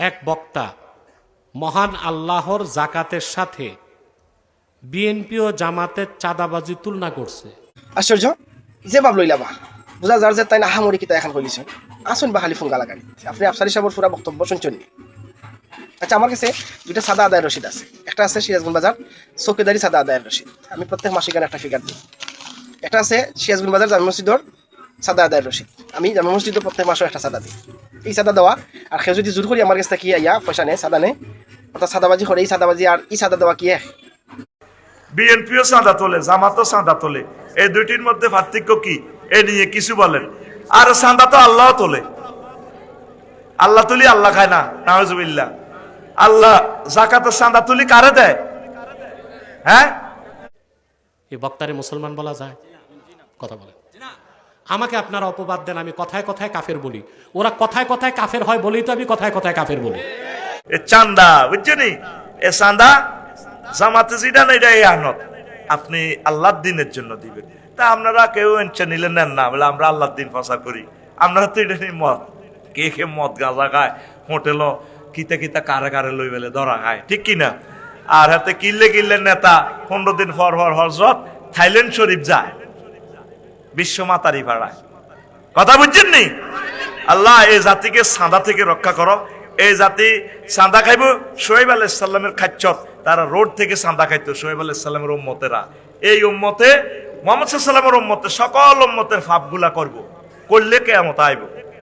এক বক্তা মহান আল্লাহর জাকাতের সাথে বিএনপি ও জামাতের চাঁদাবাজি তুলনা করছে। আশ্চর্য, যে ভাব লইলা বা বুঝা যার যে তাই না হামরি কিতা এখন কইলিছেন আসুন বা খালি ফোন গালাগালি আপনি আফসারি সাহেবের পুরা বক্তব্য শুনছেন নি? আচ্ছা, আমার কাছে দুইটা সাদা আদায়ের রসিদ আছে। একটা আছে সিরাজগঞ্জ বাজার চৌকিদারি সাদা আদায়ের রসিদ, আমি প্রত্যেক মাসে এখানে একটা ফিগার দিই। একটা আছে সিরাজগঞ্জ বাজার জামে মসজিদর সাদা আদায়ের রসিদ, আমি জামে মসজিদে প্রত্যেক মাসে একটা সাদা দিই। এই সাদা দেওয়া আর কেউ যদি জোর করি আমার কাছে কি ইয়া পয়সা নেই, সাদা নেই, অর্থাৎ সাদাবাজি করে এই সাদাবাজি আর এই সাদা দেওয়া কি এক? বিএনপিও চাঁদা তোলে, জামাতও চাঁদা তোলে, এই দুইটির মধ্যে পার্থক্য কি? এ নিয়ে কিছু বলেন। আর চাঁদা তো আল্লাহ তোলে, আল্লাহ তুলি আল্লাহ খায় না, নাউজুবিল্লাহ। আল্লাহ যাকাতের চাঁদা তুলি কারে দেয়? হ্যাঁ, এই বক্তারে মুসলমান বলা যায়? কথা বলেন। আমাকে আপনারা অপবাদ দেন, আমি কথায় কথায় কাফের বলি। ওরা কথায় কথায় কাফের হয় বলেই তো আমি কথায় কথায় কাফের বলি। এ চাঁদা বুঝছেনি, এ চাঁদা জামাতে যেটা না এটা এই আনত, আপনি আল্লাহর দিনের জন্য দিবেন। তা আপনারা কেউ এনছে নিলেন নেন না, বলে আমরা আল্লাহর দিন প্রচার করি। আপনারা তো এটা নিয়ে মদ, কে কে মদ গাঁজা খায়, হোটেল কিতা কিতা কারে কারে লই বেলে ধরা খায়, ঠিক কিনা? আর হাতে কিনলে কিনলে নেতা 15 দিন পর পর হজরত থাইল্যান্ড শরীফ যায়, বিশ্ব মাতারি পাড়ায়। কথা বুঝছেন নি? আল্লাহ এই জাতিকে চাঁদা থেকে রক্ষা করো। এই জাতি চাঁদা খাইব শোয়েব আলাইহিস সালামের খাচ্চত, তারা রোড থেকে চাঁদা খাইতো শোয়েব আলাইহিস সালামের উম্মতেরা। এই উম্মতে মুহাম্মদ সাল্লাল্লাহু আলাইহি ওয়াসাল্লামের উম্মতে সকল উম্মতের পাপগুলা করব, করলে কিয়ামত আইব।